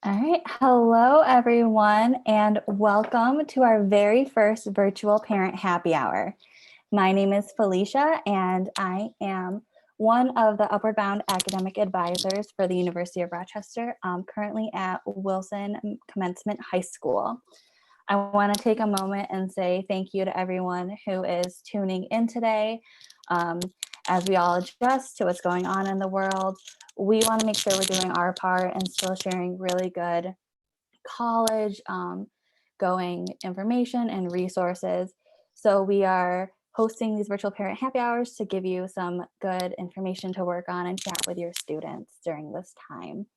All right. Hello, everyone, and welcome to our very first virtual parent happy hour. My name is Felicia, and I am one of the Upward Bound academic advisors for the University of Rochester, currently at Wilson Commencement High School. I want to take a moment and say thank you to everyone who is tuning in today. As we all adjust to what's going on in the world, we want to make sure we're doing our part and still sharing really good college going information and resources. So we are hosting these virtual parent happy hours to give you some good information to work on and chat with your students during this time.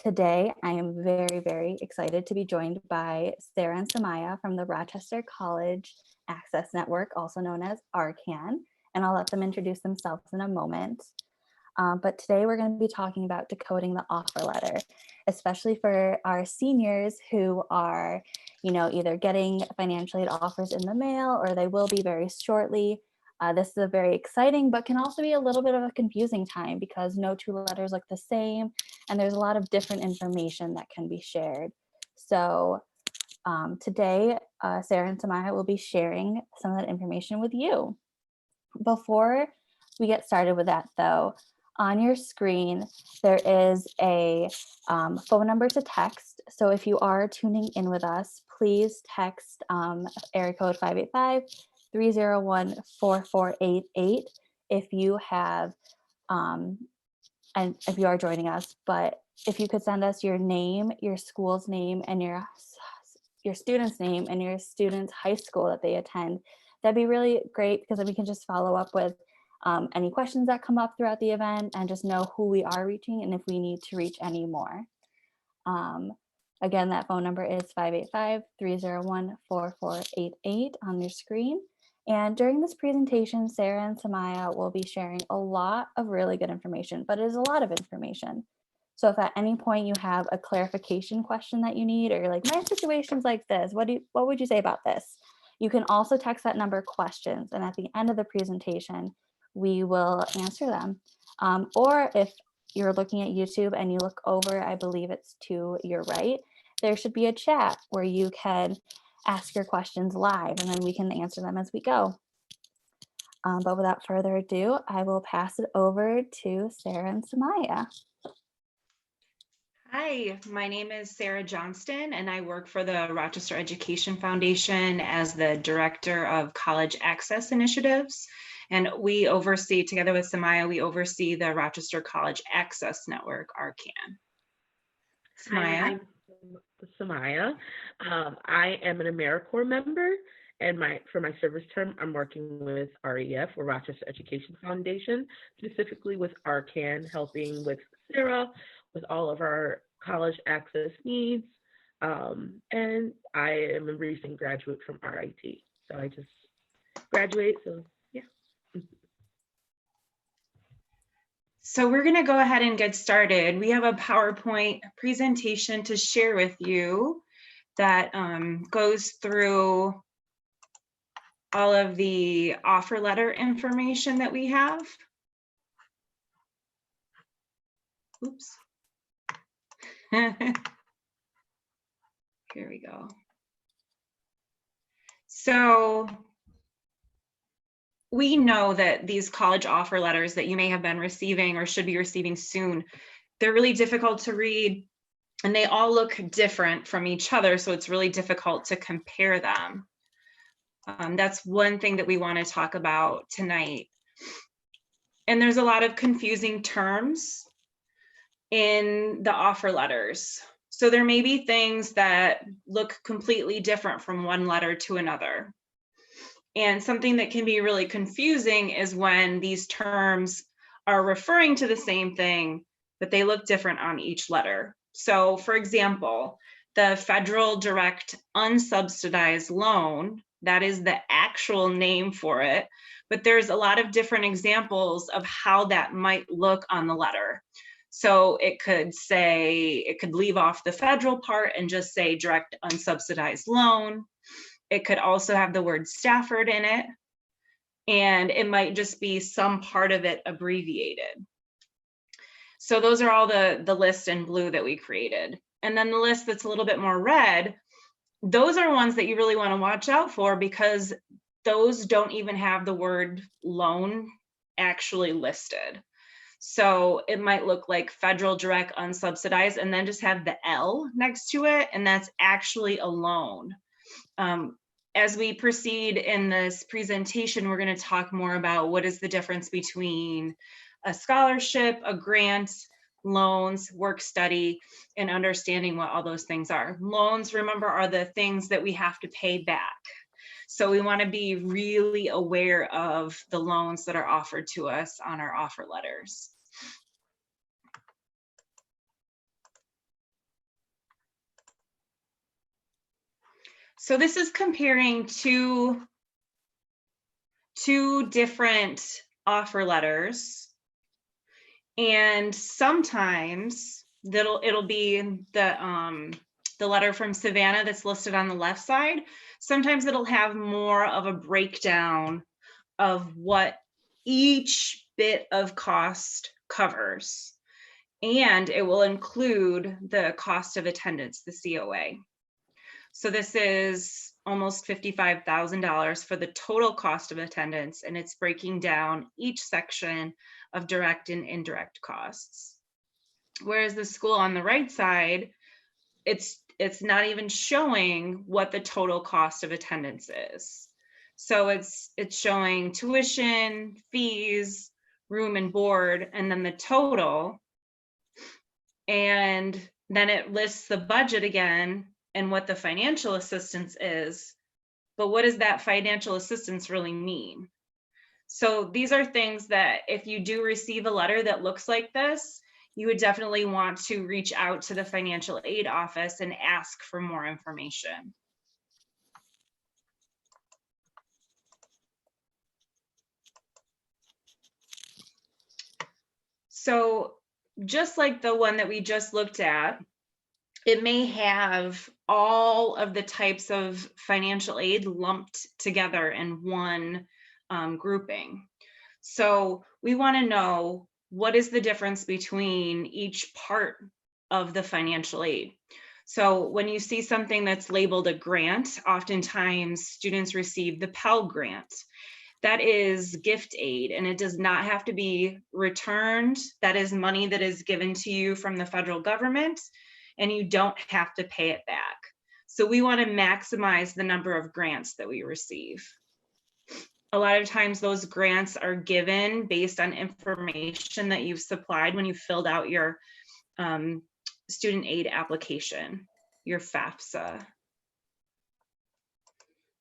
Today, I am very, very excited to be joined by Sarah and Samaya from the Rochester College Access Network, also known as RCAN, and I'll let them introduce themselves in a moment. But today we're going to be talking about decoding the offer letter, especially for our seniors who are, either getting financial aid offers in the mail or they will be very shortly. This is a very exciting, but can also be a little bit of a confusing time because no two letters look the same, and there's a lot of different information that can be shared. So today, Sarah and Samaya will be sharing some of that information with you. Before we get started with that, though, on your screen, there is a phone number to text. So if you are tuning in with us, please text area code 585-301-4488 if you have, and if you are joining us. But if you could send us your name, your school's name, and your student's name and your student's high school that they attend, that'd be really great, because then we can just follow up with any questions that come up throughout the event and just know who we are reaching and if we need to reach any more. Again, that phone number is 585-301-4488 on your screen. And during this presentation, Sarah and Samaya will be sharing a lot of really good information, but it is a lot of information. So if at any point you have a clarification question that you need, or you're like, my situation's like this, what would you say about this? You can also text that number questions, and at the end of the presentation, we will answer them. Or if you're looking at YouTube and you look over, I believe it's to your right, there should be a chat where you can ask your questions live, and then we can answer them as we go. But without further ado, I will pass it over to Sarah and Samaya. Hi, my name is Sarah Johnston, and I work for the Rochester Education Foundation as the Director of College Access Initiatives. And we oversee, together with Samaya, we oversee the Rochester College Access Network, RCAN. Samaya. Hi, I'm Samaya. I am an AmeriCorps member, and for my service term, I'm working with REF, or Rochester Education Foundation, specifically with RCAN, helping with Sarah with all of our college access needs. And I am a recent graduate from RIT. So I just graduated, so yeah. So we're gonna go ahead and get started. We have a PowerPoint presentation to share with you that goes through all of the offer letter information that we have. Oops. Here we go. So we know that these college offer letters that you may have been receiving or should be receiving soon, they're really difficult to read, and they all look different from each other, so it's really difficult to compare them. That's one thing that we want to talk about tonight. And there's a lot of confusing terms in the offer letters. So there may be things that look completely different from one letter to another. And something that can be really confusing is when these terms are referring to the same thing, but they look different on each letter. So for example, the Federal Direct Unsubsidized Loan, that is the actual name for it, but there's a lot of different examples of how that might look on the letter. So it could leave off the federal part and just say direct unsubsidized loan. It could also have the word Stafford in it, and it might just be some part of it abbreviated. So those are all the lists in blue that we created. And then the list that's a little bit more red, those are ones that you really want to watch out for, because those don't even have the word loan actually listed. So it might look like federal direct unsubsidized and then just have the L next to it, and that's actually a loan. As we proceed in this presentation, we're going to talk more about what is the difference between a scholarship, a grant, loans, work study, and understanding what all those things are. Loans, remember, are the things that we have to pay back. So we want to be really aware of the loans that are offered to us on our offer letters. So this is comparing two different offer letters. And sometimes it'll be the letter from Savannah that's listed on the left side. Sometimes it'll have more of a breakdown of what each bit of cost covers. And it will include the cost of attendance, the COA. So this is almost $55,000 for the total cost of attendance, and it's breaking down each section of direct and indirect costs. Whereas the school on the right side, it's not even showing what the total cost of attendance is. So it's showing tuition, fees, room and board, and then the total. And then it lists the budget again and what the financial assistance is. But what does that financial assistance really mean? So these are things that if you do receive a letter that looks like this, you would definitely want to reach out to the financial aid office and ask for more information. So just like the one that we just looked at, it may have all of the types of financial aid lumped together in one grouping. So we want to know what is the difference between each part of the financial aid. So when you see something that's labeled a grant, oftentimes students receive the Pell Grant. That is gift aid, and it does not have to be returned. That is money that is given to you from the federal government, and you don't have to pay it back. So we want to maximize the number of grants that we receive. A lot of times those grants are given based on information that you've supplied when you filled out your student aid application, your FAFSA.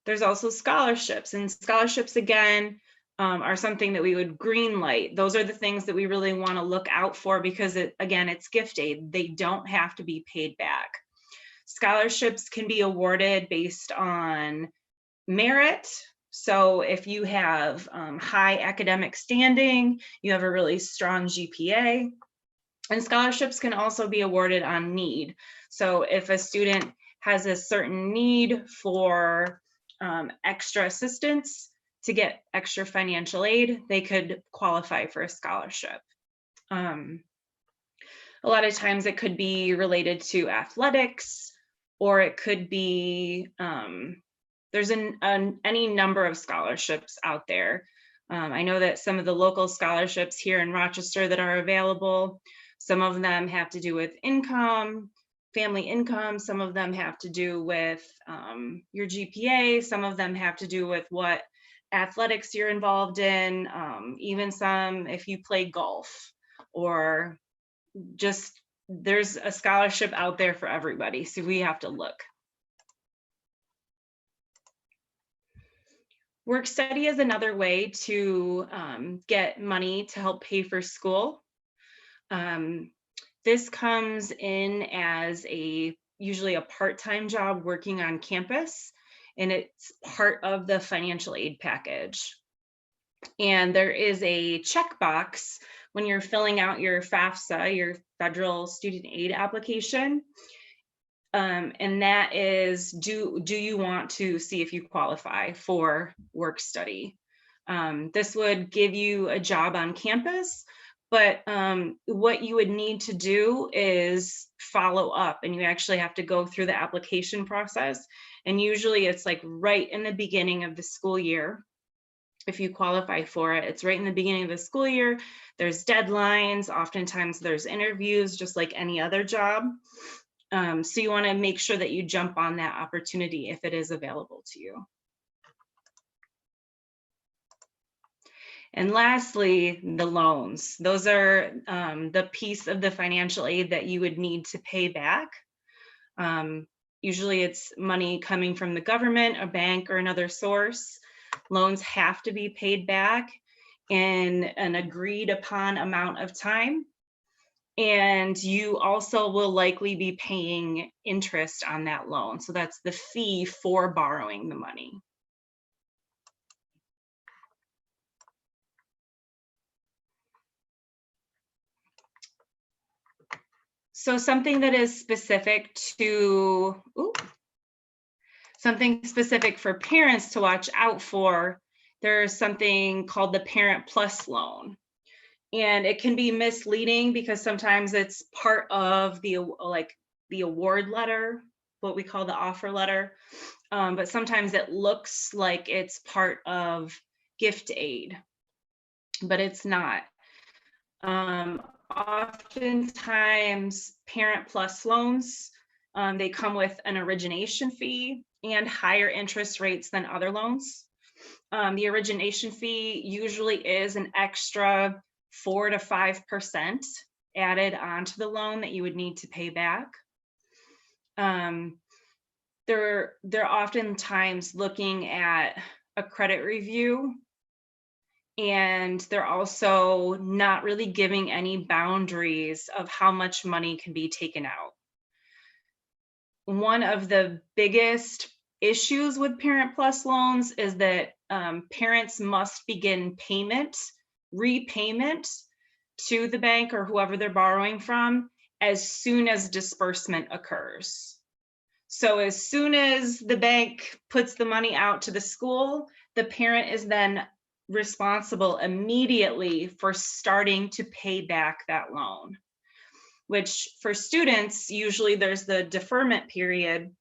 There's also scholarships, and scholarships again are something that we would green light. Those are the things that we really want to look out for, because again, it's gift aid. They don't have to be paid back. Scholarships can be awarded based on merit. So if you have high academic standing, you have a really strong GPA. And scholarships can also be awarded on need. So if a student has a certain need for extra assistance to get extra financial aid, they could qualify for a scholarship. A lot of times it could be related to athletics, or it could be, there's any number of scholarships out there. I know that some of the local scholarships here in Rochester that are available, some of them have to do with income, family income, some of them have to do with your GPA, some of them have to do with what athletics you're involved in, even some if you play golf, or just there's a scholarship out there for everybody, so we have to look. Work study is another way to get money to help pay for school. This comes in as usually a part-time job working on campus, and it's part of the financial aid package. And there is a checkbox when you're filling out your FAFSA, your federal student aid application. And that is, do you want to see if you qualify for work study? This would give you a job on campus, But what you would need to do is follow up, and you actually have to go through the application process. And usually it's like right in the beginning of the school year. If you qualify for it, it's right in the beginning of the school year. There's deadlines. Oftentimes there's interviews, just like any other job. So you want to make sure that you jump on that opportunity if it is available to you. And lastly, the loans. Those are the piece of the financial aid that you would need to pay back. Usually it's money coming from the government, a bank, or another source. Loans have to be paid back in an agreed upon amount of time. And you also will likely be paying interest on that loan. So that's the fee for borrowing the money. So something that is specific to, something specific for parents to watch out for, there's something called the Parent Plus loan. And it can be misleading because sometimes it's part of the award letter, what we call the offer letter. But sometimes it looks like it's part of gift aid, but it's not. Oftentimes Parent Plus loans, they come with an origination fee and higher interest rates than other loans. The origination fee usually is an extra 4 to 5% added onto the loan that you would need to pay back. They're oftentimes looking at a credit review, and they're also not really giving any boundaries of how much money can be taken out. One of the biggest issues with Parent Plus loans is that parents must begin repayment to the bank or whoever they're borrowing from as soon as disbursement occurs. So as soon as the bank puts the money out to the school, the parent is then responsible immediately for starting to pay back that loan, which for students, usually there's the deferment period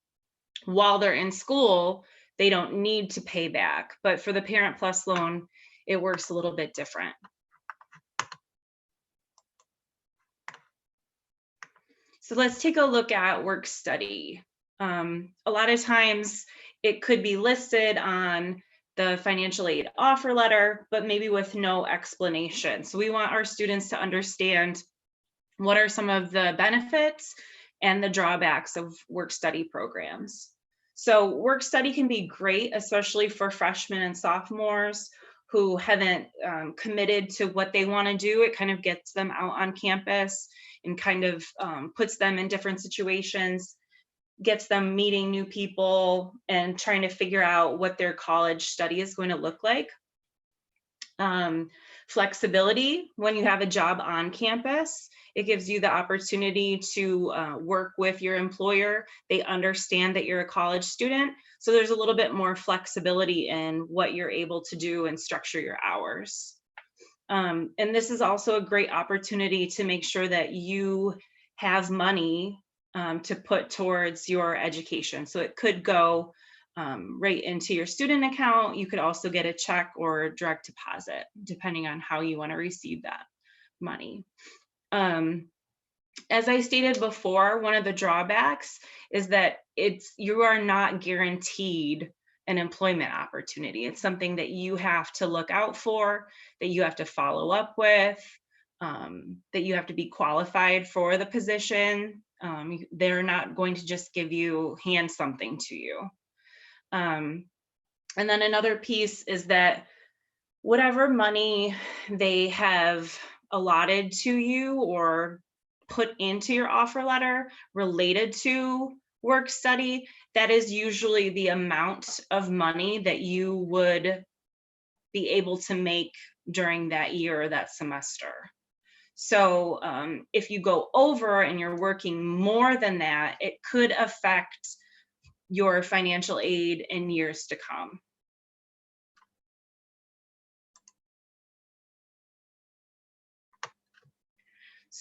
while they're in school. They don't need to pay back, but for the Parent Plus loan, it works a little bit different. So let's take a look at work study. A lot of times it could be listed on the financial aid offer letter, but maybe with no explanation. So we want our students to understand what are some of the benefits and the drawbacks of work study programs. So work study can be great, especially for freshmen and sophomores who haven't committed to what they want to do. It kind of gets them out on campus and kind of puts them in different situations, gets them meeting new people and trying to figure out what their college study is going to look like. Flexibility, when you have a job on campus, it gives you the opportunity to work with your employer. They understand that you're a college student, so there's a little bit more flexibility in what you're able to do and structure your hours. And this is also a great opportunity to make sure that you have money to put towards your education. So it could go right into your student account. You could also get a check or direct deposit, depending on how you want to receive that money. As I stated before, one of the drawbacks is that you are not guaranteed an employment opportunity. It's something that you have to look out for, that you have to follow up with, that you have to be qualified for the position. They're not going to just hand something to you. And then another piece is that whatever money they have allotted to you or put into your offer letter related to work study, that is usually the amount of money that you would be able to make during that year or that semester. So if you go over and you're working more than that, it could affect your financial aid in years to come.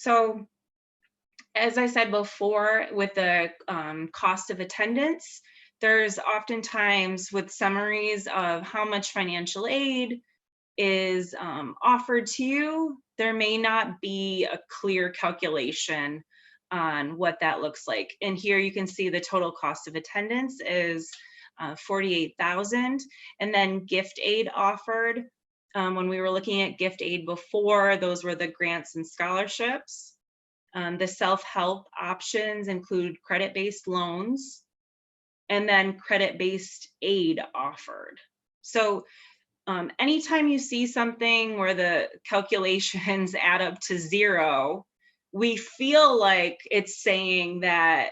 So as I said before, with the cost of attendance, there's oftentimes with summaries of how much financial aid is offered to you, there may not be a clear calculation on what that looks like. And here you can see the total cost of attendance is $48,000, and then gift aid offered. When we were looking at gift aid before, those were the grants and scholarships. The self-help options include credit-based loans and then credit-based aid offered. So anytime you see something where the calculations add up to zero, we feel like it's saying that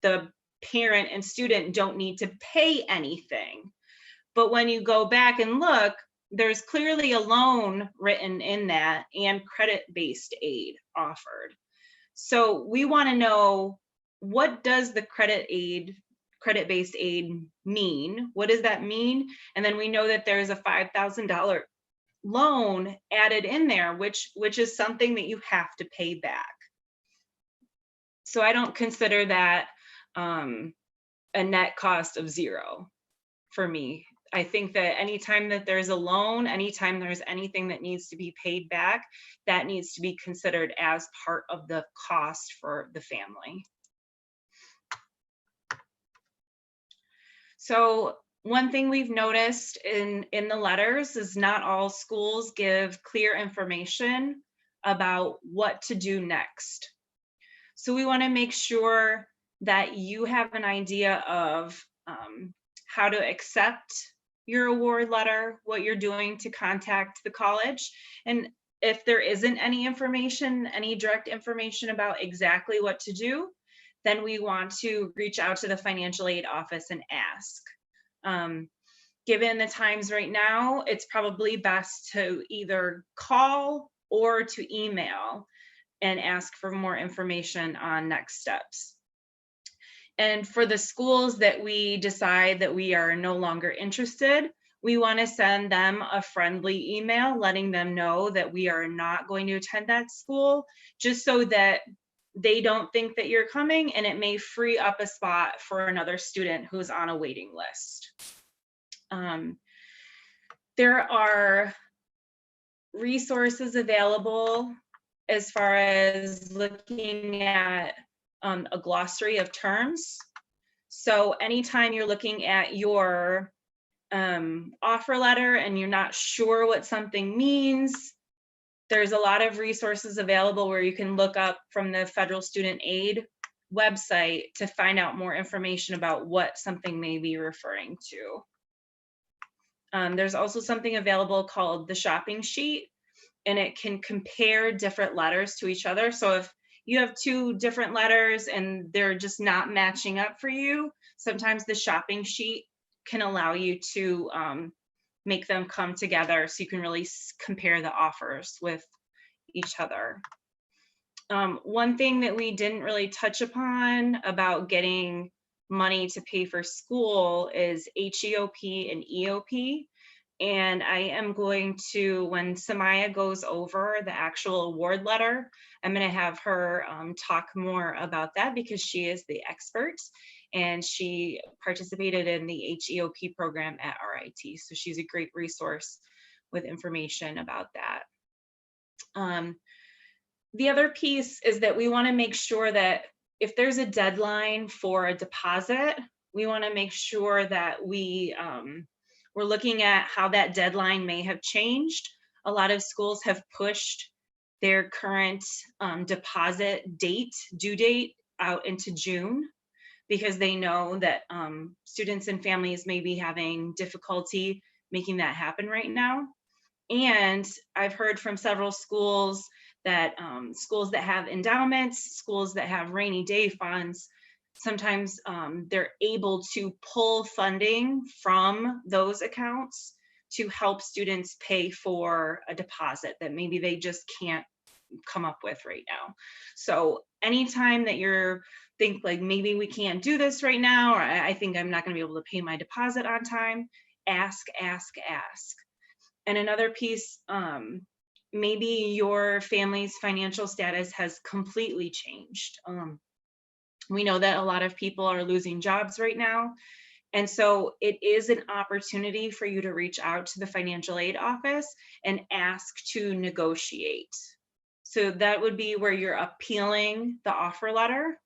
the parent and student don't need to pay anything. But when you go back and look, there's clearly a loan written in that and credit-based aid offered. So we want to know, what does the credit-based aid mean? What does that mean? And then we know that there's a $5,000 loan added in there, which is something that you have to pay back. So I don't consider that a net cost of zero for me. I think that anytime that there's a loan, anytime there's anything that needs to be paid back, that needs to be considered as part of the cost for the family. So one thing we've noticed in the letters is not all schools give clear information about what to do next. So we want to make sure that you have an idea of how to accept your award letter, what you're doing to contact the college. And if there isn't any information, any direct information about exactly what to do, then we want to reach out to the financial aid office and ask. Given the times right now, it's probably best to either call or to email and ask for more information on next steps. And for the schools that we decide that we are no longer interested, we want to send them a friendly email letting them know that we are not going to attend that school, just so that they don't think that you're coming, and it may free up a spot for another student who's on a waiting list. There are resources available as far as looking at a glossary of terms. So anytime you're looking at your offer letter and you're not sure what something means, there's a lot of resources available where you can look up from the Federal Student Aid website to find out more information about what something may be referring to. There's also something available called the shopping sheet, and it can compare different letters to each other. So if you have two different letters and they're just not matching up for you, sometimes the shopping sheet can allow you to make them come together so you can really compare the offers with each other. One thing that we didn't really touch upon about getting money to pay for school is HEOP and EOP. And I am going to, when Samaya goes over the actual award letter, I'm going to have her talk more about that because she is the expert and she participated in the HEOP program at RIT. So she's a great resource with information about that. The other piece is that we want to make sure that if there's a deadline for a deposit, we want to make sure that we're looking at how that deadline may have changed. A lot of schools have pushed their current deposit due date out into June because they know that students and families may be having difficulty making that happen right now. And I've heard from several schools that schools that have endowments, schools that have rainy day funds, sometimes they're able to pull funding from those accounts to help students pay for a deposit that maybe they just can't come up with right now. So anytime that you're think like maybe we can't do this right now, or I think I'm not going to be able to pay my deposit on time, ask. And another piece, maybe your family's financial status has completely changed. We know that a lot of people are losing jobs right now. And so it is an opportunity for you to reach out to the financial aid office and ask to negotiate. So that would be where you're appealing the offer letter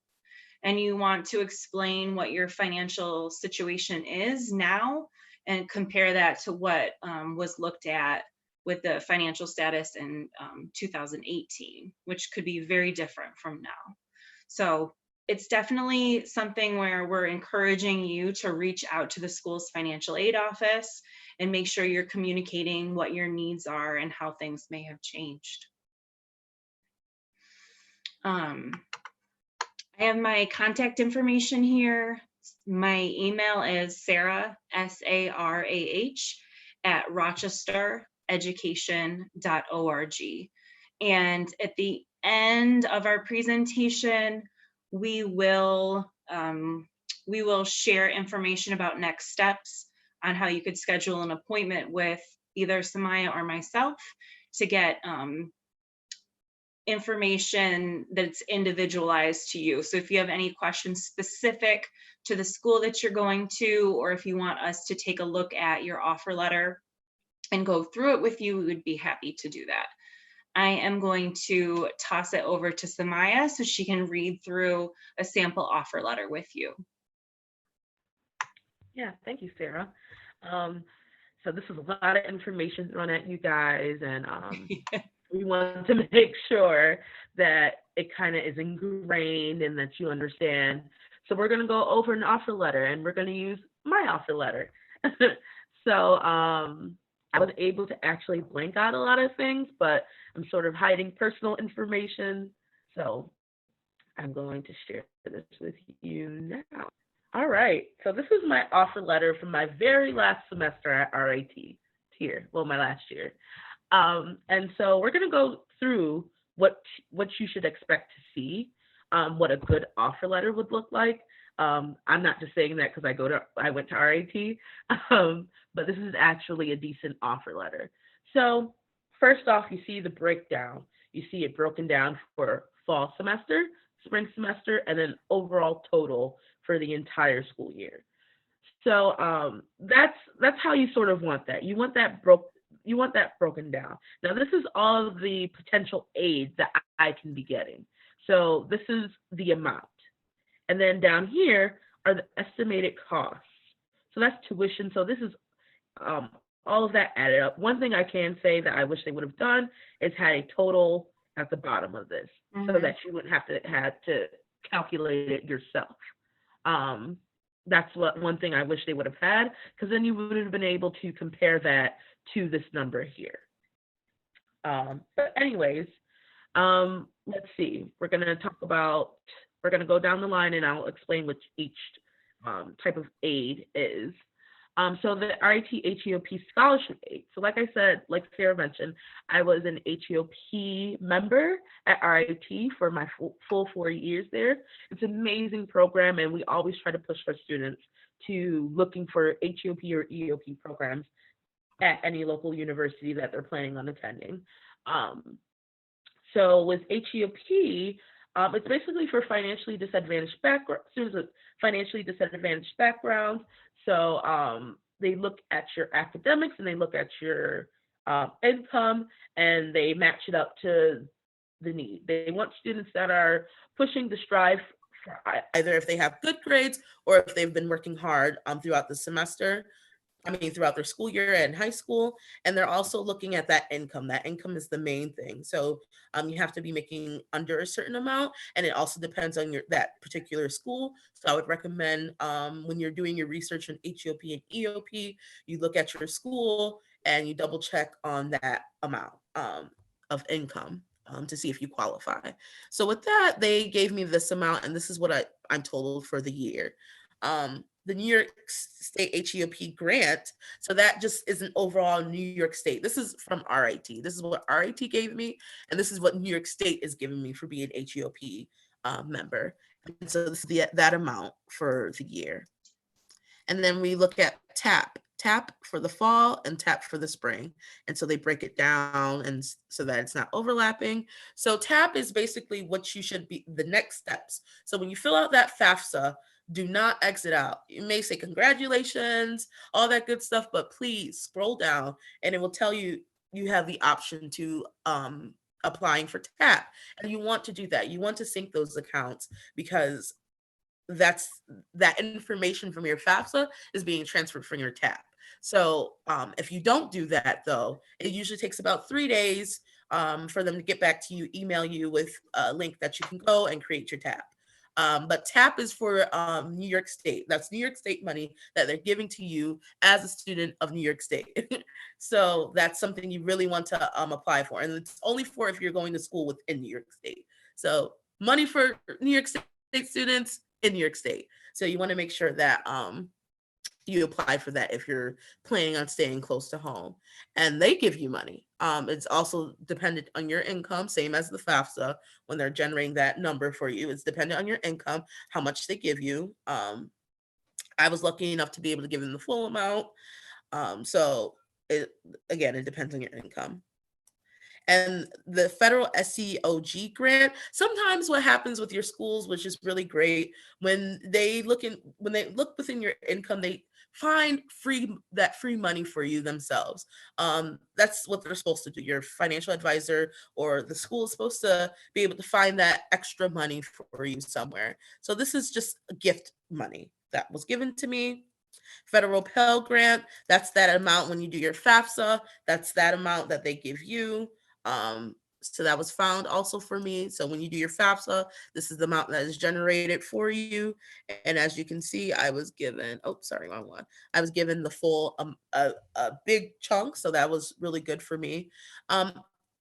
and you want to explain what your financial situation is now and compare that to what was looked at with the financial status in 2018, which could be very different from now. So it's definitely something where we're encouraging you to reach out to the school's financial aid office and make sure you're communicating what your needs are and how things may have changed. I have my contact information here. My email is Sarah, SARAH, at rochestereducation.org. And at the end of our presentation, we will share information about next steps on how you could schedule an appointment with either Samaya or myself to get information that's individualized to you. So if you have any questions specific to the school that you're going to, or if you want us to take a look at your offer letter and go through it with you, we would be happy to do that. I am going to toss it over to Samaya so she can read through a sample offer letter with you. Yeah, thank you, Sarah. So this is a lot of information thrown at you guys, and we want to make sure that it kind of is ingrained and that you understand. So we're going to go over an offer letter, and we're going to use my offer letter. So I was able to actually blank out a lot of things, but I'm sort of hiding personal information. So I'm going to share this with you now. All right. So this is my offer letter from my very last semester at RIT here. Well, my last year. And so we're going to go through what you should expect to see, what a good offer letter would look like. I'm not just saying that because I went to RIT, but this is actually a decent offer letter. So first off, you see the breakdown. You see it broken down for fall semester, spring semester, and then overall total for the entire school year. So that's how you sort of want that. You want that broken down. Now, this is all of the potential aid that I can be getting. So this is the amount. And then down here are the estimated costs. So that's tuition. So this is all of that added up. One thing I can say that I wish they would have done is had a total at the bottom of this, so that you wouldn't have to calculate it yourself. That's one thing I wish they would have had, because then you would have been able to compare that to this number here. But anyways, let's see. We're going to go down the line and I'll explain what each type of aid is. So the RIT HEOP Scholarship Aid. So like I said, like Sarah mentioned, I was an HEOP member at RIT for my full 4 years there. It's an amazing program, and we always try to push our students to looking for HEOP or EOP programs at any local university that they're planning on attending. So with HEOP, it's basically for financially disadvantaged students with financially disadvantaged backgrounds. So they look at your academics and they look at your income, and they match it up to the need. They want students that are pushing to strive for either if they have good grades or if they've been working hard throughout the semester. Throughout their school year and high school. And they're also looking at that income. That income is the main thing. So you have to be making under a certain amount, and it also depends on that particular school. So I would recommend when you're doing your research on HEOP and EOP, you look at your school and you double check on that amount of income to see if you qualify. So with that, they gave me this amount, and this is what I'm totaled for the year. The New York State HEOP grant. So that just is an overall New York State. This is from RIT. This is what RIT gave me, and this is what New York State is giving me for being an HEOP member. And so this is that amount for the year. And then we look at TAP for the fall and TAP for the spring. And so they break it down and so that it's not overlapping. So TAP is basically what you should be, the next steps. So when you fill out that FAFSA, do not exit out. You may say congratulations, all that good stuff, but please scroll down and it will tell you you have the option to applying for TAP. And you want to do that. You want to sync those accounts because that information from your FAFSA is being transferred from your TAP. So if you don't do that, though, it usually takes about 3 days for them to get back to you, email you with a link that you can go and create your TAP. But TAP is for New York State. That's New York State money that they're giving to you as a student of New York State. So that's something you really want to apply for. And it's only for if you're going to school within New York State. So money for New York State students in New York State. So you want to make sure that you apply for that if you're planning on staying close to home. And they give you money. It's also dependent on your income, same as the FAFSA. When they're generating that number for you, it's dependent on your income, how much they give you. I was lucky enough to be able to give them the full amount. So it depends on your income. And the federal SEOG grant, sometimes what happens with your schools, which is really great, when they look within your income, they find free money for you themselves. That's what they're supposed to do. Your financial advisor or the school is supposed to be able to find that extra money for you somewhere. So this is just a gift money that was given to me. Federal Pell Grant, that's that amount when you do your FAFSA, that's that amount that they give you. So that was found also for me. So when you do your FAFSA, this is the amount that is generated for you. And as you can see, I was given, wrong one. I was given the full, a big chunk. So that was really good for me.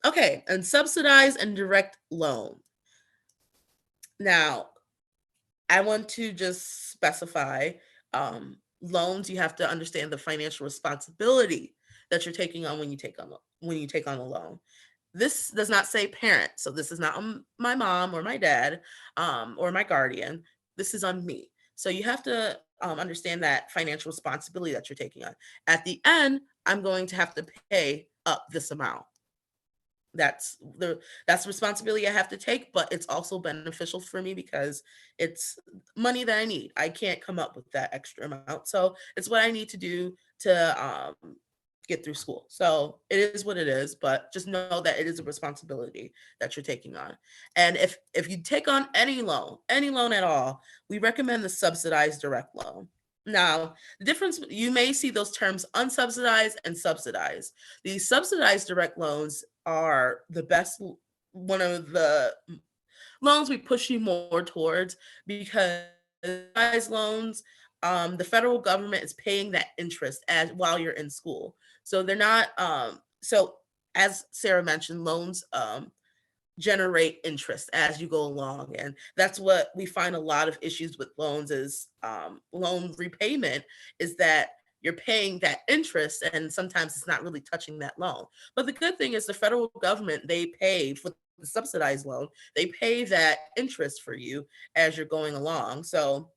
Okay, and subsidized and direct loan. Now, I want to just specify, loans, you have to understand the financial responsibility that you're taking on when you take on a loan. This does not say parent, so this is not my mom or my dad or my guardian. This is on me. So you have to understand that financial responsibility that you're taking on. At the end, I'm going to have to pay up this amount. That's the responsibility I have to take, but it's also beneficial for me because it's money that I need. I can't come up with that extra amount. So it's what I need to do to get through school. So it is what it is, but just know that it is a responsibility that you're taking on. And if you take on any loan at all, we recommend the subsidized direct loan. Now, the difference, you may see those terms unsubsidized and subsidized. These subsidized direct loans are the best, one of the loans we push you more towards, because subsidized loans, the federal government is paying that interest while you're in school. So they're not, so as Sarah mentioned, loans generate interest as you go along, and that's what we find a lot of issues with loans is loan repayment, is that you're paying that interest and sometimes it's not really touching that loan. But the good thing is the federal government, they pay for the subsidized loan, they pay that interest for you as you're going along, so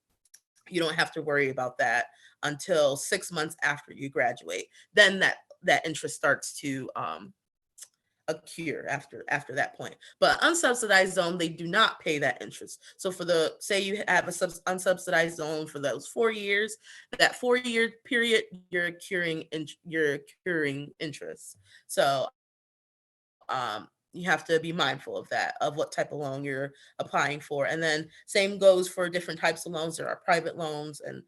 you don't have to worry about that until 6 months after you graduate. Then that interest starts to accrue after that point. But unsubsidized zone, they do not pay that interest. So for say you have a unsubsidized zone for those 4 years, that 4-year period, you're accruing interest. So you have to be mindful of that, of what type of loan you're applying for. And then same goes for different types of loans. There are private loans, and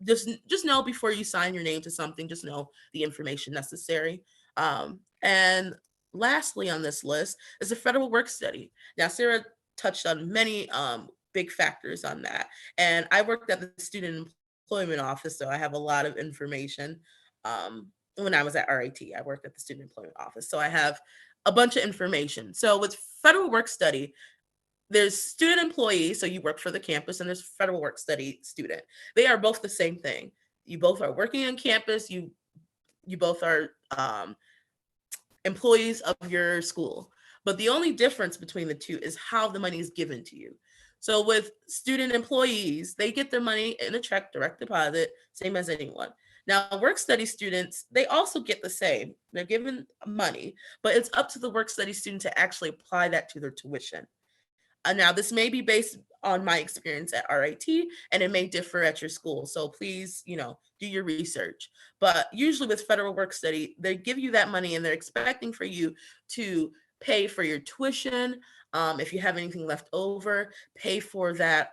just know before you sign your name to something, just know the information necessary. And lastly on this list is the federal work study. Now, Sarah touched on many big factors on that. And I worked at the student employment office, so I have a lot of information. When I was at RIT, I worked at the student employment office. So I have a bunch of information. So with federal work study, there's student employee, so you work for the campus, and there's federal work study student. They are both the same thing. You both are working on campus. You both are employees of your school. But the only difference between the two is how the money is given to you. So with student employees, they get their money in a check, direct deposit, same as anyone. Now, work study students, they also get the same. They're given money, but it's up to the work study student to actually apply that to their tuition. Now, this may be based on my experience at RIT, and it may differ at your school. So please, do your research. But usually with federal work study, they give you that money and they're expecting for you to pay for your tuition. If you have anything left over, pay for that.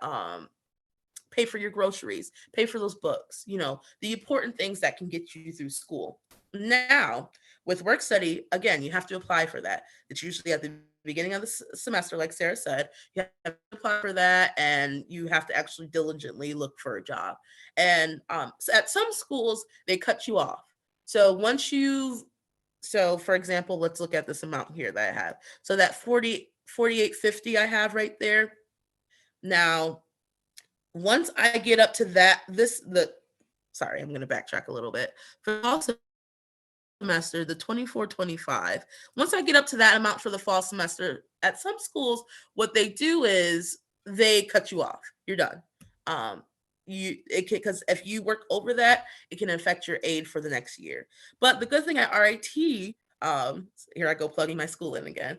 Pay for your groceries, pay for those books, the important things that can get you through school. Now, with work study, again, you have to apply for that. It's usually at the beginning of the semester, like Sarah said, you have to apply for that and you have to actually diligently look for a job. And so at some schools, they cut you off. So for example, let's look at this amount here that I have. So that 48.50 I have right there. Now, once I get up to that, sorry, I'm going to backtrack a little bit. For the fall semester, the 24-25, once I get up to that amount for the fall semester, at some schools, what they do is they cut you off. You're done. Because if you work over that, it can affect your aid for the next year. But the good thing at RIT, here I go plugging my school in again.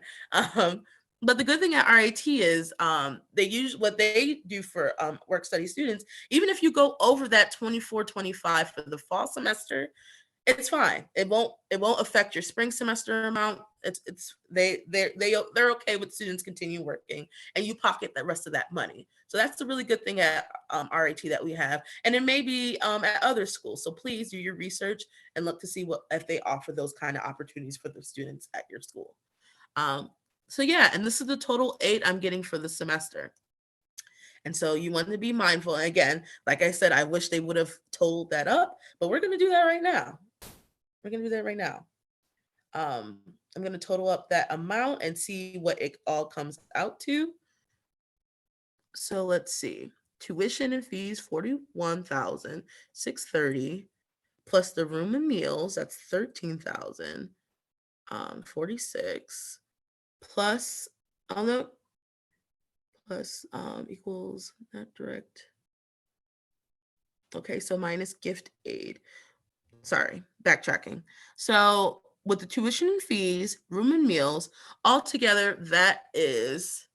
But the good thing at RIT is what they do for work study students, even if you go over that 24-25 for the fall semester, it's fine. It won't affect your spring semester amount. They're okay with students continue working and you pocket the rest of that money. So that's the really good thing at RIT that we have. And it may be at other schools. So please do your research and look to see if they offer those kind of opportunities for the students at your school. So yeah, and this is the total aid I'm getting for the semester. And so you want to be mindful. And again, like I said, I wish they would have told that up, but we're going to do that right now. I'm going to total up that amount and see what it all comes out to. So let's see. Tuition and fees, $41,630, plus the room and meals, that's $13,046. Plus equals not direct. Okay, so minus gift aid. Sorry, backtracking. So with the tuition and fees, room and meals, altogether that is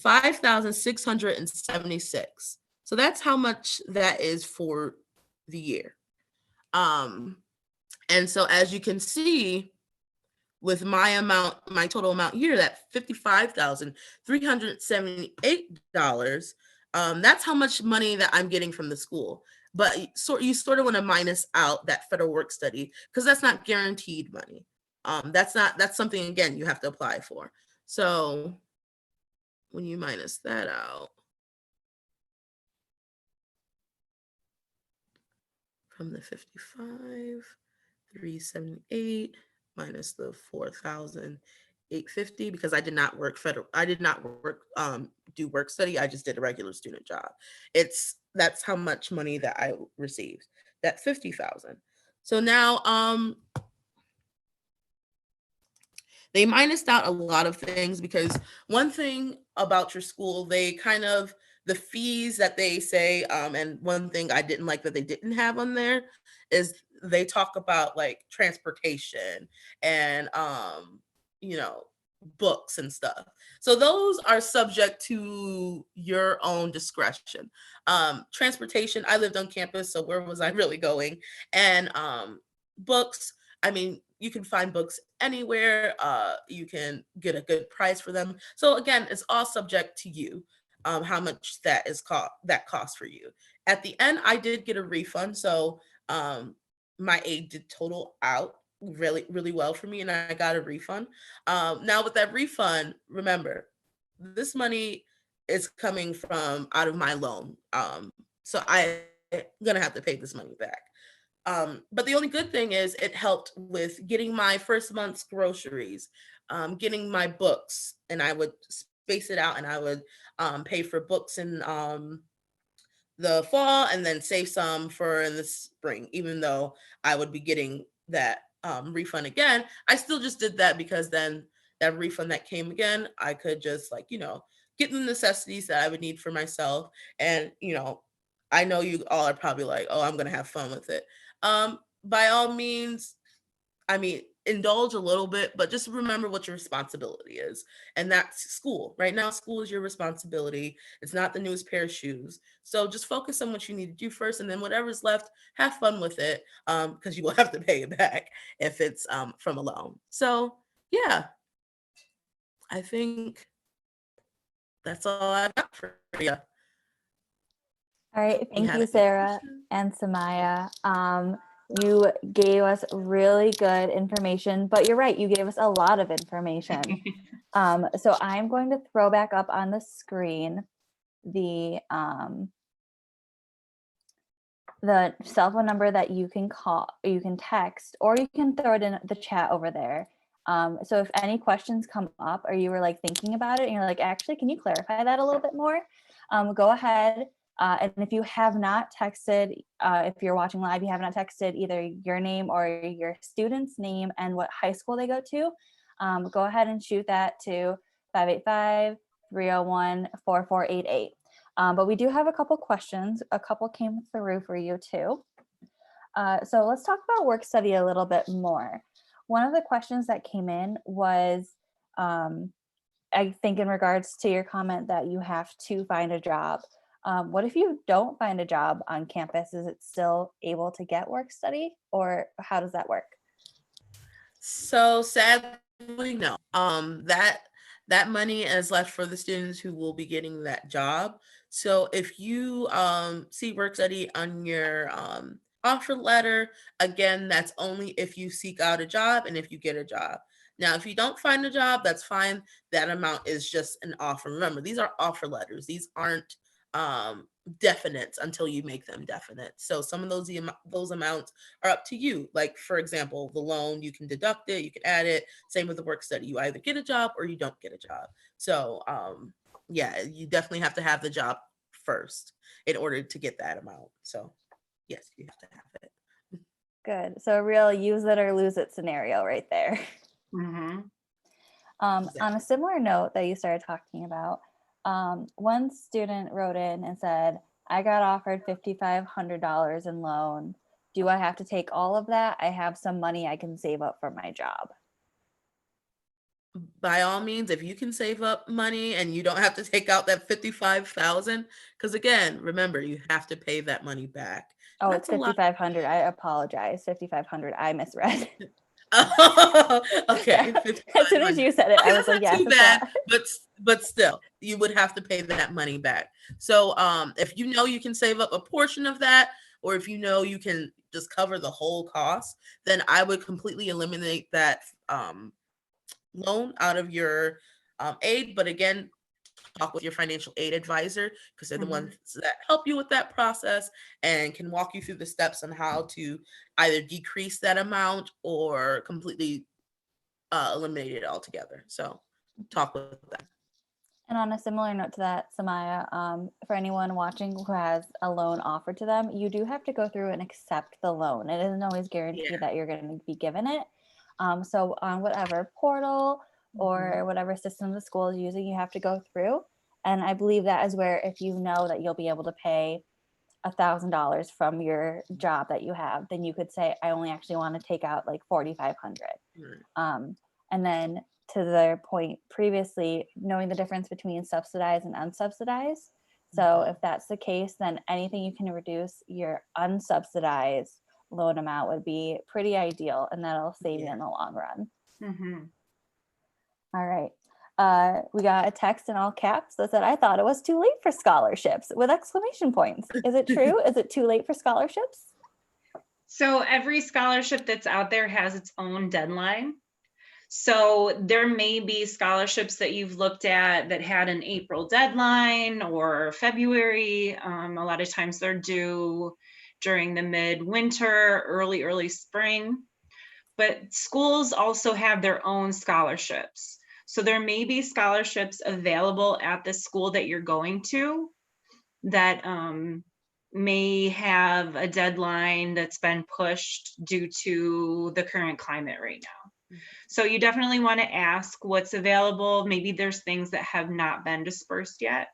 $5,676. So that's how much that is for the year. And so as you can see, with my total amount here, that $55,378, that's how much money that I'm getting from the school. But you sort of want to minus out that federal work study because that's not guaranteed money. That's something, again, you have to apply for. So when you minus that out from the 55,378 minus the 4,850, because I did not work do work study. I just did a regular student job. That's how much money that I received, that 50,000. So now they minused out a lot of things, because one thing about your school, the fees that they say, and one thing I didn't like that they didn't have on there is they talk about like transportation and books and stuff. So those are subject to your own discretion. Transportation, I lived on campus, so where was I really going? And books, I mean, you can find books anywhere. You can get a good price for them. So again, it's all subject to you, how much that costs for you. At the end, I did get a refund. So my aid did total out really, really well for me, and I got a refund. Now with that refund, remember, this money is coming from out of my loan. So I'm gonna have to pay this money back. But the only good thing is it helped with getting my first month's groceries, getting my books, and I would space it out and I would pay for books in the fall and then save some for in the spring, even though I would be getting that refund again. I still just did that because then that refund that came again, I could just get the necessities that I would need for myself. And, I know you all are probably like, oh, I'm going to have fun with it. By all means, indulge a little bit, but just remember what your responsibility is. And that's school. Right now, school is your responsibility. It's not the newest pair of shoes. So just focus on what you need to do first, and then whatever's left, have fun with it, because you will have to pay it back if it's from a loan. So yeah, I think that's all I've got for you. All right, thank you, Sarah and Samaya. You gave us really good information, but you're right, you gave us a lot of information. So I'm going to throw back up on the screen the cell phone number that you can call, you can text, or you can throw it in the chat over there. So if any questions come up or you were like thinking about it and you're like, actually, can you clarify that a little bit more? Go ahead. And if you have not texted, if you're watching live, you have not texted either your name or your student's name and what high school they go to, go ahead and shoot that to 585-301-4488. But we do have a couple questions. A couple came through for you too. So let's talk about work study a little bit more. One of the questions that came in was, I think in regards to your comment that you have to find a job. What if you don't find a job on campus? Is it still able to get work study, or how does that work? So sadly, no. That money is left for the students who will be getting that job. So if you see work study on your offer letter, again, that's only if you seek out a job and if you get a job. Now, if you don't find a job, that's fine. That amount is just an offer. Remember, these are offer letters. These aren't definite until you make them definite. So some of those amounts are up to you. Like, for example, the loan, you can deduct it, you can add it. Same with the work study. You either get a job or you don't get a job. So yeah, you definitely have to have the job first in order to get that amount. So yes, you have to have it. Good. So a real use it or lose it scenario right there. Mm-hmm. Exactly. On a similar note that you started talking about, one student wrote in and said, I got offered $5,500 in loan. Do I have to take all of that? I have some money I can save up for my job. By all means, if you can save up money and you don't have to take out that $55,000, because again, remember, you have to pay that money back. Oh, it's 5,500. I apologize. 5,500. I misread. Oh, okay. As soon as you said it, okay, I was like, yes, too bad, but still, you would have to pay that money back. So if you know you can save up a portion of that, or if you know you can just cover the whole cost, then I would completely eliminate that loan out of your aid. But again, talk with your financial aid advisor, because they're the ones that help you with that process and can walk you through the steps on how to either decrease that amount or completely eliminate it altogether. So talk with them. And on a similar note to that, Samaya, for anyone watching who has a loan offered to them, you do have to go through and accept the loan. It isn't always guaranteed that you're going to be given it. So on whatever portal or whatever system the school is using, you have to go through. And I believe that is where, if you know that you'll be able to pay $1,000 from your job that you have, then you could say, I only actually want to take out like 4,500. And then to their point previously, knowing the difference between subsidized and unsubsidized. So if that's the case, then anything you can reduce your unsubsidized loan amount would be pretty ideal, and that'll save you in the long run. All right. We got a text in all caps that said, I thought it was too late for scholarships, with exclamation points. Is it true? Is it too late for scholarships? So every scholarship that's out there has its own deadline. So there may be scholarships that you've looked at that had an April deadline or February. A lot of times they're due during the midwinter, early spring. But schools also have their own scholarships. So there may be scholarships available at the school that you're going to that may have a deadline that's been pushed due to the current climate right now. So you definitely want to ask what's available. Maybe there's things that have not been dispersed yet.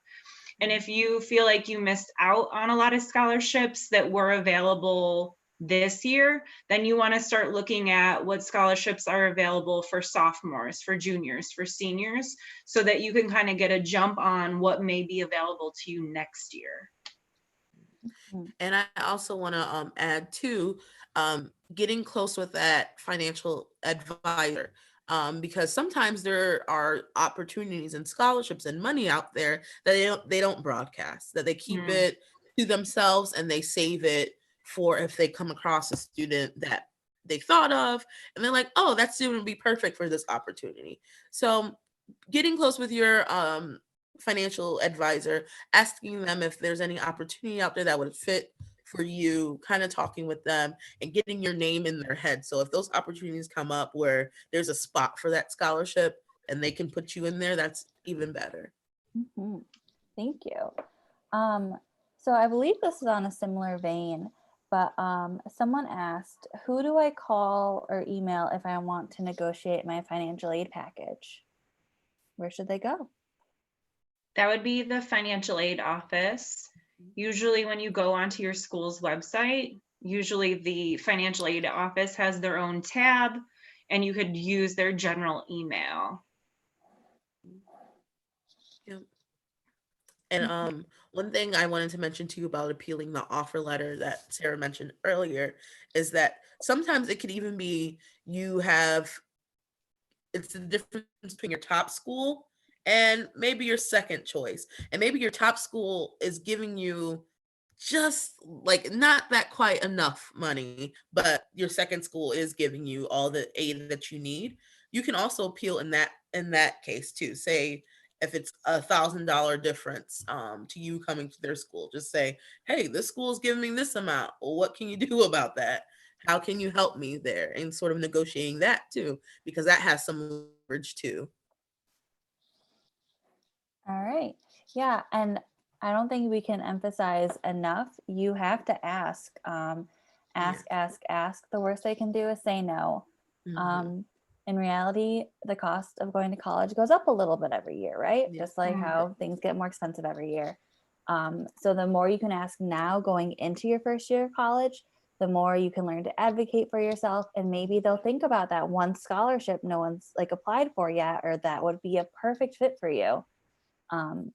And if you feel like you missed out on a lot of scholarships that were available this year, then you want to start looking at what scholarships are available for sophomores, for juniors, for seniors, so that you can kind of get a jump on what may be available to you next year. And I also want to add too, getting close with that financial advisor, because sometimes there are opportunities and scholarships and money out there that they don't broadcast, that they keep it to themselves and they save it for if they come across a student that they thought of and they're like, oh, that student would be perfect for this opportunity. So getting close with your financial advisor, asking them if there's any opportunity out there that would fit for you, kind of talking with them and getting your name in their head. So if those opportunities come up where there's a spot for that scholarship and they can put you in there, that's even better. Mm-hmm. Thank you. So I believe this is on a similar vein, but someone asked, who do I call or email if I want to negotiate my financial aid package? Where should they go? That would be the financial aid office. Usually when you go onto your school's website, usually the financial aid office has their own tab and you could use their general email. Yep. And one thing I wanted to mention to you about appealing the offer letter that Sarah mentioned earlier is that sometimes it could even be it's the difference between your top school and maybe your second choice. And maybe your top school is giving you just like not that quite enough money, but your second school is giving you all the aid that you need. You can also appeal in that case too. Say if it's $1,000 difference to you coming to their school, just say, hey, this school is giving me this amount. Well, what can you do about that? How can you help me there? And sort of negotiating that too, because that has some leverage too. All right. Yeah. And I don't think we can emphasize enough. You have to ask, ask, Yeah. ask. The worst they can do is say no. Mhm. In reality, the cost of going to college goes up a little bit every year, right? Yeah. Just like how things get more expensive every year. So the more you can ask now going into your first year of college, the more you can learn to advocate for yourself. And maybe they'll think about that one scholarship no one's like applied for yet, or that would be a perfect fit for you.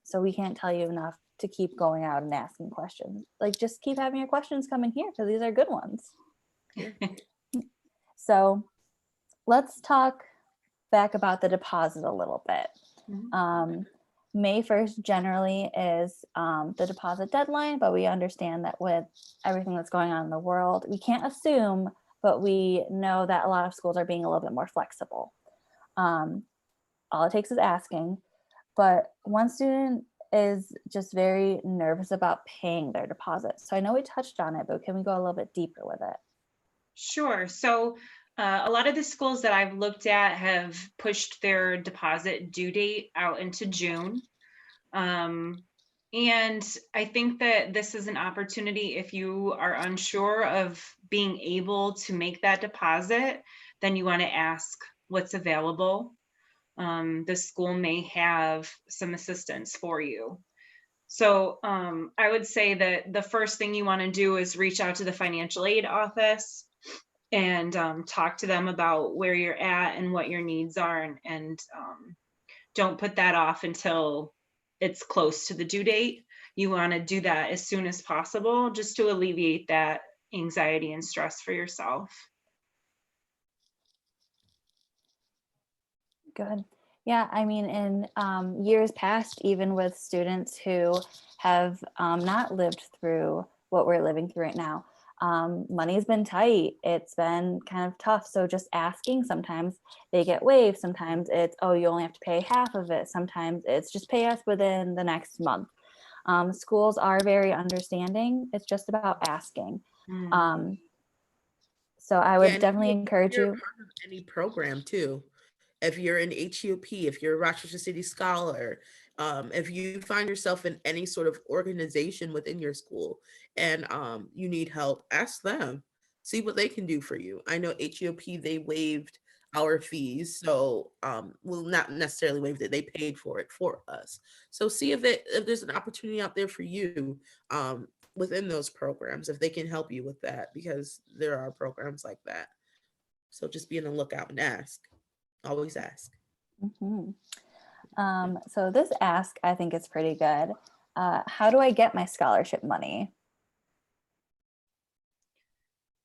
So we can't tell you enough to keep going out and asking questions. Like just keep having your questions come in here because these are good ones. Yeah. So let's talk back about the deposit a little bit. May 1st generally is the deposit deadline, but we understand that with everything that's going on in the world, we can't assume, but we know that a lot of schools are being a little bit more flexible. All it takes is asking. But one student is just very nervous about paying their deposit. So I know we touched on it, but can we go a little bit deeper with it? Sure. So a lot of the schools that I've looked at have pushed their deposit due date out into June. And I think that this is an opportunity if you are unsure of being able to make that deposit, then you want to ask what's available. The school may have some assistance for you. So I would say that the first thing you want to do is reach out to the financial aid office and talk to them about where you're at and what your needs are, and don't put that off until it's close to the due date. You want to do that as soon as possible just to alleviate that anxiety and stress for yourself. Good. Yeah, I mean, in years past, even with students who have not lived through what we're living through right now, money's been tight. It's been kind of tough. So just asking, sometimes they get waived. Sometimes it's, oh, you only have to pay half of it. Sometimes it's just pay us within the next month. Schools are very understanding. It's just about asking. So I would And definitely encourage you're you. part of any program too. If you're an HEOP, if you're a Rochester City Scholar, if you find yourself in any sort of organization within your school and you need help, ask them. See what they can do for you. I know HEOP, they waived our fees. So we'll not necessarily waive it. They paid for it for us. So see if there's an opportunity out there for you within those programs, if they can help you with that, because there are programs like that. So just be on the lookout and ask. Always ask. Mhm. So this ask, I think, is pretty good. How do I get my scholarship money?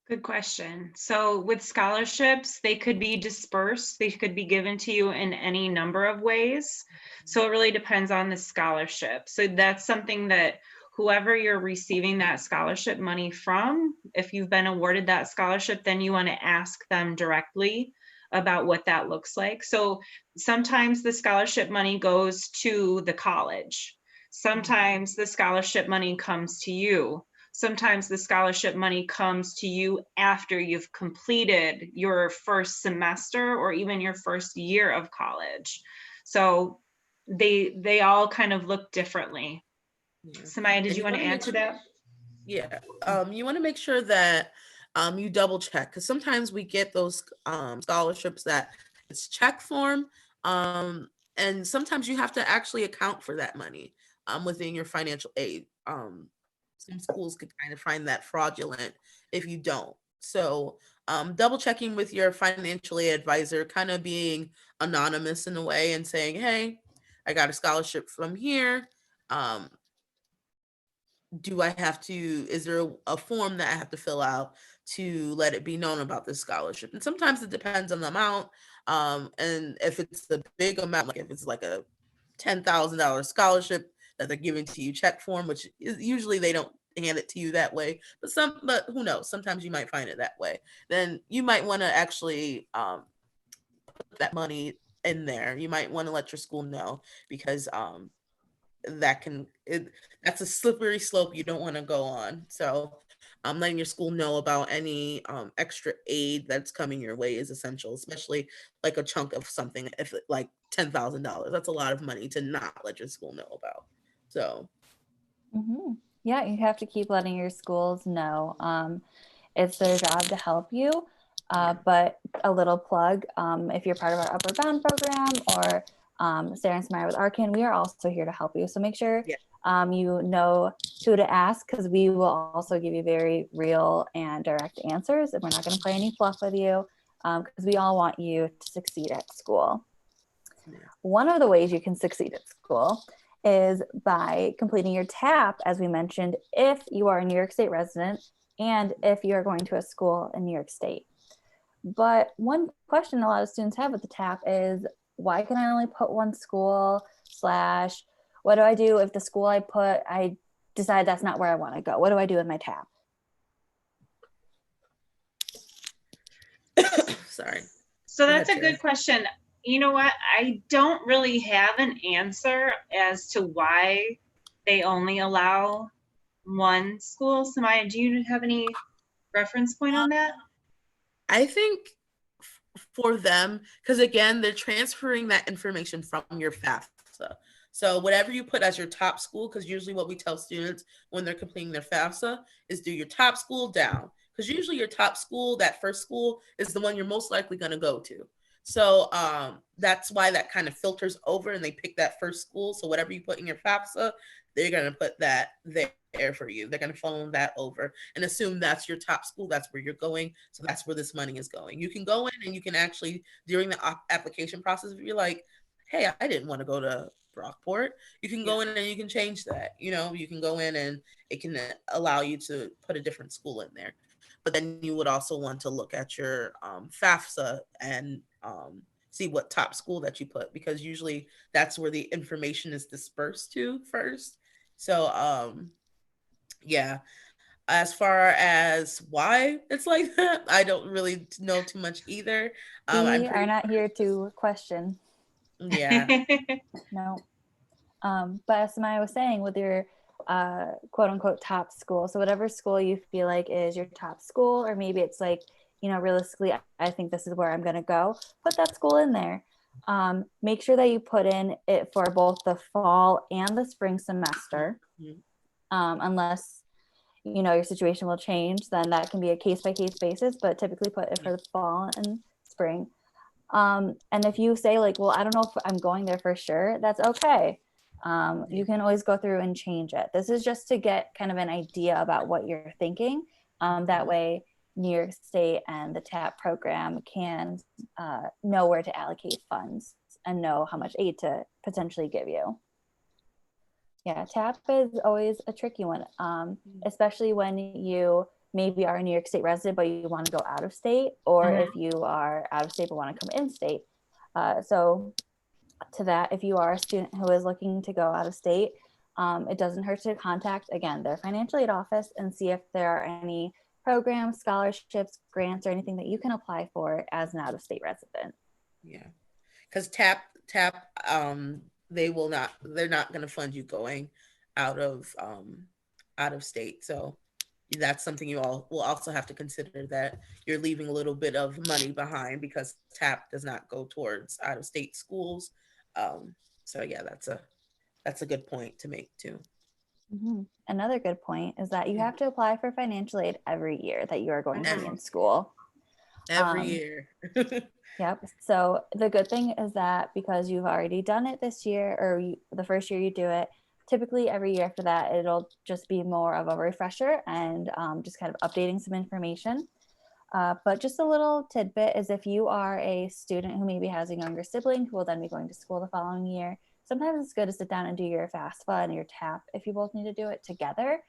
Good question. So with scholarships, they could be dispersed. They could be given to you in any number of ways. So it really depends on the scholarship. So that's something that whoever you're receiving that scholarship money from, if you've been awarded that scholarship, then you want to ask them directly about what that looks like. So sometimes the scholarship money goes to the college. Sometimes the scholarship money comes to you. Sometimes the scholarship money comes to you after you've completed your first semester or even your first year of college. So they all kind of look differently. Yeah. Samaya, did And you want to wanna add make to sure, that? yeah, you want to make sure that you double check, because sometimes we get those scholarships that it's check form, and sometimes you have to actually account for that money within your financial aid. Some schools could kind of find that fraudulent if you don't. So double checking with your financial aid advisor, kind of being anonymous in a way and saying, hey, I got a scholarship from here. Um, do I have to, is there a form that I have to fill out to let it be known about this scholarship? And sometimes it depends on the amount. And if it's a big amount, like if it's like a $10,000 scholarship that they're giving to you check form, which is usually they don't hand it to you that way, but who knows? Sometimes you might find it that way. Then you might want to actually put that money in there. You might want to let your school know, because that's a slippery slope you don't want to go on. So letting your school know about any extra aid that's coming your way is essential, especially like a chunk of something, if like $10,000. That's a lot of money to not let your school know about. So Mhm. Yeah, you have to keep letting your schools know. It's their job to help you. yeah. But a little plug, if you're part of our Upper Bound program or Sarah and Samaya with Arkin, we are also here to help you. So make sure Yeah. you know who to ask, because we will also give you very real and direct answers. And we're not going to play any fluff with you, because we all want you to succeed at school. Yeah. One of the ways you can succeed at school is by completing your TAP, as we mentioned, if you are a New York State resident and if you are going to a school in New York State. But one question a lot of students have with the TAP is, why can I only put one school? Slash, what do I do if the school I put, I decide that's not where I want to go? What do I do with my TAP? Sorry. So Go that's ahead, a Sarah. good question. You know what? I don't really have an answer as to why they only allow one school. Samaya, do you have any reference point on that? I think for them, because again, they're transferring that information from your FAFSA. So whatever you put as your top school, because usually what we tell students when they're completing their FAFSA is do your top school down, because usually your top school, that first school, is the one you're most likely going to go to. So that's why that kind of filters over and they pick that first school. So whatever you put in your FAFSA, they're going to put that there for you. They're going to funnel that over and assume that's your top school. That's where you're going. So that's where this money is going. You can go in and you can actually, during the application process, if you're like, hey, I didn't want to go to Brockport, you can go in and you can change that. You know, you can go in and it can allow you to put a different school in there. But then you would also want to look at your FAFSA and see what top school that you put, because usually that's where the information is dispersed to first. So yeah, as far as why it's like that, I don't really know too much either. I'm We are pretty not here to question. yeah. No. But as Samaya was saying, with your quote unquote top school, so whatever school you feel like is your top school, or maybe it's like, you know, realistically, I think this is where I'm going to go, put that school in there. Make sure that you put in it for both the fall and the spring semester. Mhm. Unless, you know, your situation will change, then that can be a case by case basis, but typically put it for the fall and spring. And if you say like, well, I don't know if I'm going there for sure, that's okay. You can always go through and change it. This is just to get kind of an idea about what you're thinking. That way, New York State and the TAP program can know where to allocate funds and know how much aid to potentially give you. Yeah, TAP is always a tricky one, especially when you maybe are a New York State resident, but you want to go out of state, or if you are out of state but want to come in state. So to that, if you are a student who is looking to go out of state, it doesn't hurt to contact, again, their financial aid office and see if there are any programs, scholarships, grants, or anything that you can apply for as an out of state resident. Yeah, because TAP, they're not going to fund you going out of state. So that's something you all will also have to consider, that you're leaving a little bit of money behind because TAP does not go towards out of state schools. So yeah, that's a good point to make too. Another good point is that you have to apply for financial aid every year that you are going to be in school. Every year. Yep. So the good thing is that because you've already done it this year, or the first year you do it, typically every year after that, it'll just be more of a refresher and just kind of updating some information. But just a little tidbit is, if you are a student who maybe has a younger sibling who will then be going to school the following year, sometimes it's good to sit down and do your FAFSA and your TAP if you both need to do it together.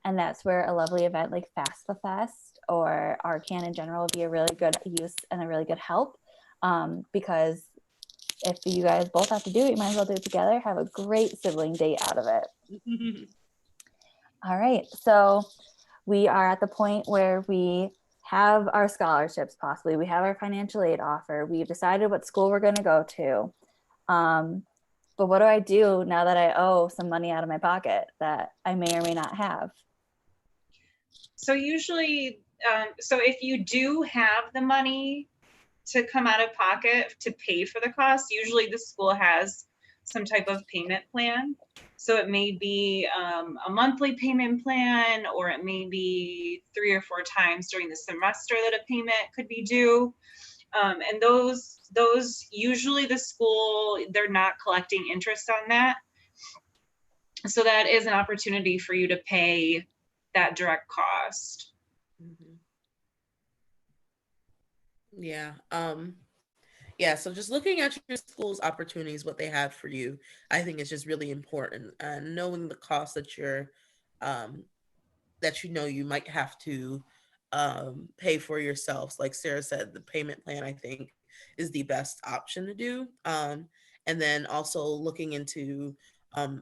And that's where a lovely event like FAFSA Fest or RCAN in general would be a really good use and a really good help, because if you guys both have to do it, you might as well do it together. Have a great sibling date out of it. All right, so we are at the point where we have our scholarships, possibly we have our financial aid offer, we've decided what school we're going to go to, but what do I do now that I owe some money out of my pocket that I may or may not have? So usually, so if you do have the money to come out of pocket to pay for the cost, usually the school has some type of payment plan. So it may be a monthly payment plan, or it may be 3 or 4 times during the semester that a payment could be due. And those usually the school, they're not collecting interest on that. So that is an opportunity for you to pay that direct cost. Yeah. Yeah, so just looking at your school's opportunities, what they have for you, I think is just really important. And knowing the cost that that you know you might have to pay for yourselves. Like Sarah said, the payment plan, I think, is the best option to do. And then also looking into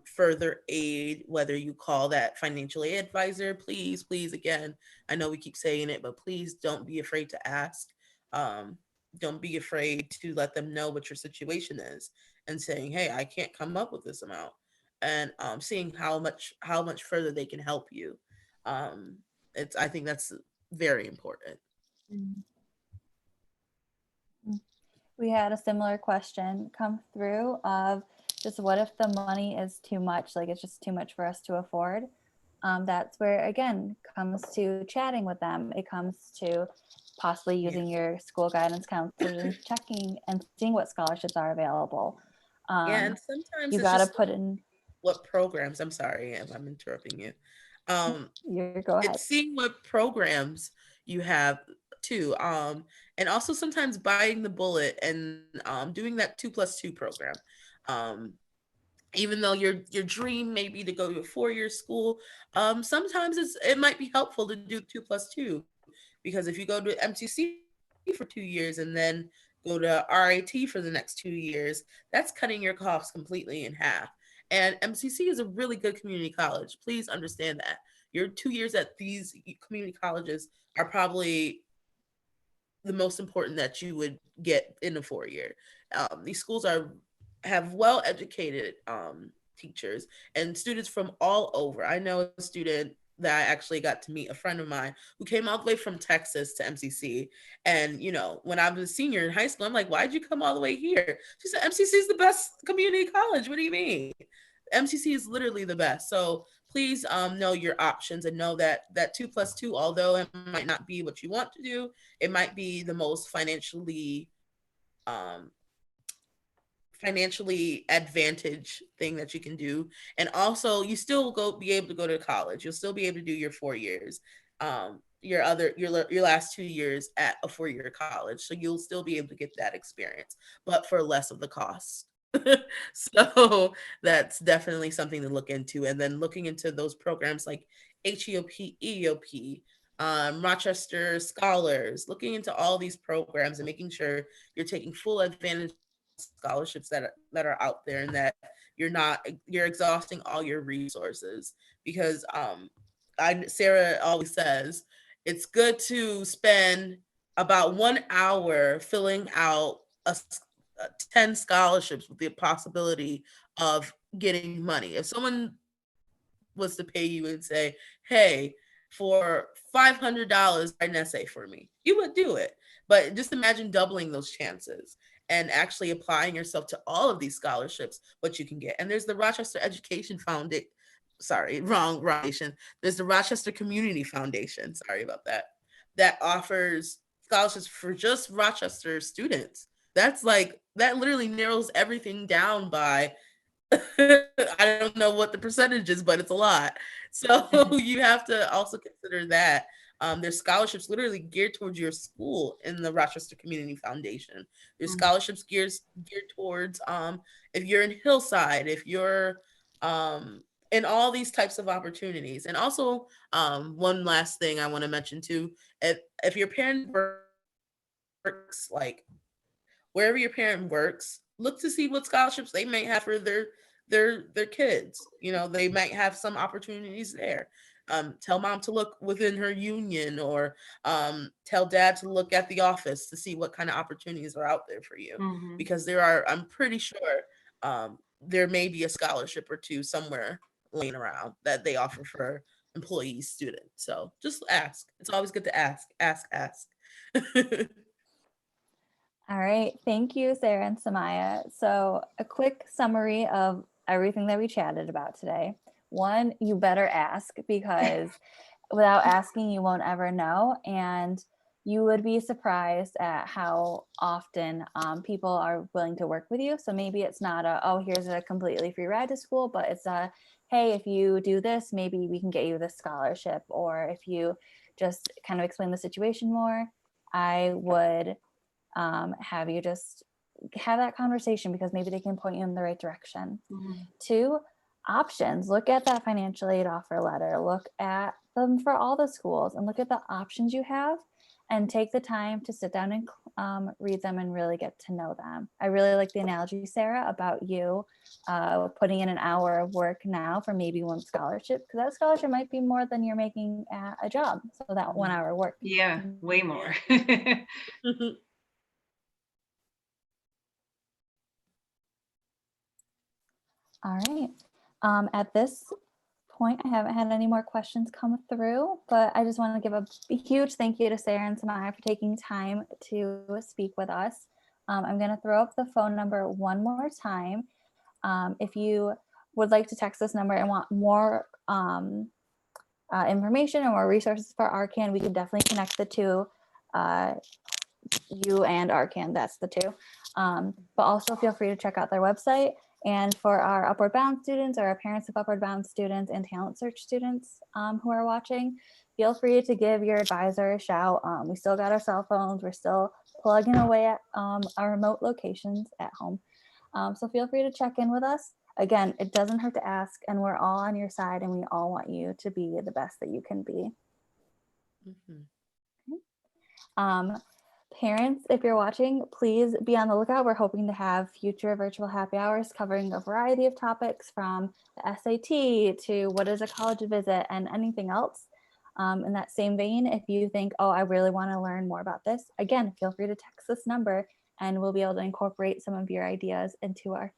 further aid, whether you call that financial aid advisor, please, again, I know we keep saying it, but please don't be afraid to ask. Don't be afraid to let them know what your situation is and saying, hey, I can't come up with this amount, and seeing how much further they can help you. I think that's very important. We had a similar question come through of just, what if the money is too much, like it's just too much for us to afford? That's where, again, comes to chatting with them. It comes to possibly using your school guidance counselors and checking and seeing what scholarships are available. And sometimes you got to put in what programs. I'm sorry if I'm interrupting you. Go ahead. It's seeing what programs you have too, and also sometimes biting the bullet and doing that 2+2 program. Even though your dream may be to go to a 4-year school, sometimes it might be helpful to do 2+2, because if you go to MTC for 2 years and then go to RIT for the next 2 years, that's cutting your costs completely in half. And MCC is a really good community college. Please understand that. Your 2 years at these community colleges are probably the most important that you would get in a 4-year. These schools have well-educated teachers and students from all over. I know a student that I actually got to meet, a friend of mine who came all the way from Texas to MCC. And, you know, when I was a senior in high school, I'm like, why'd you come all the way here? She said, MCC is the best community college. What do you mean? MCC is literally the best. So please know your options and know that 2+2, although it might not be what you want to do, it might be the most financially financially advantage thing that you can do. And also you still be able to go to college. You'll still be able to do your 4 years. Your last 2 years at a 4-year college. So you'll still be able to get that experience, but for less of the cost. So that's definitely something to look into. And then looking into those programs like HEOP, EOP, Rochester Scholars, looking into all these programs and making sure you're taking full advantage of scholarships that are out there, and that you're exhausting all your resources. Because Sarah always says it's good to spend about 1 hour filling out 10 scholarships with the possibility of getting money. If someone was to pay you and say, hey, for $500, write an essay for me, you would do it. But just imagine doubling those chances and actually applying yourself to all of these scholarships, what you can get. And there's the Rochester Education Foundation. Sorry, wrong foundation. There's the Rochester Community Foundation. Sorry about that. That offers scholarships for just Rochester students. That literally narrows everything down by I don't know what the percentage is, but it's a lot. So you have to also consider that. There's scholarships literally geared towards your school in the Rochester Community Foundation. There's scholarships geared towards if you're in Hillside, if you're in all these types of opportunities. And also one last thing I want to mention too, if your parent works, like wherever your parent works, look to see what scholarships they may have for their kids. You know, they might have some opportunities there. Tell mom to look within her union, or tell dad to look at the office to see what kind of opportunities are out there for you. Because I'm pretty sure there may be a scholarship or two somewhere laying around that they offer for employees, students. So just ask. It's always good to ask. All right. Thank you, Sarah and Samaya. So a quick summary of everything that we chatted about today. One, you better ask, because without asking, you won't ever know. And you would be surprised at how often people are willing to work with you. So maybe it's not here's a completely free ride to school, but it's hey, if you do this, maybe we can get you this scholarship. Or if you just kind of explain the situation more, I would have you just have that conversation, because maybe they can point you in the right direction. 2, options. Look at that financial aid offer letter. Look at them for all the schools and look at the options you have, and take the time to sit down and read them and really get to know them. I really like the analogy, Sarah, about you putting in an hour of work now for maybe one scholarship, because that scholarship might be more than you're making at a job. So that 1 hour work. Yeah, way more. All right. At this point, I haven't had any more questions come through, but I just want to give a huge thank you to Sarah and Samaya for taking time to speak with us. I'm going to throw up the phone number one more time. If you would like to text this number and want more information or more resources for RCAN, we can definitely connect the two, you and RCAN, that's the two. But also feel free to check out their website. And for our Upward Bound students, or our parents of Upward Bound students and Talent Search students who are watching, feel free to give your advisor a shout. We still got our cell phones. We're still plugging away at our remote locations at home. So feel free to check in with us. Again, it doesn't hurt to ask, and we're all on your side, and we all want you to be the best that you can be. Parents, if you're watching, please be on the lookout. We're hoping to have future virtual happy hours covering a variety of topics, from the SAT to what is a college visit and anything else. In that same vein, if you think, oh, I really want to learn more about this, again, feel free to text this number and we'll be able to incorporate some of your ideas into our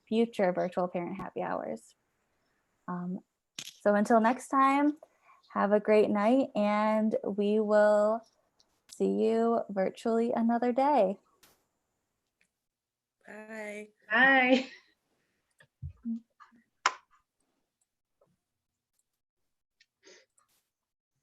future virtual parent happy hours. So until next time, have a great night, and we will see you virtually another day. Bye. Bye.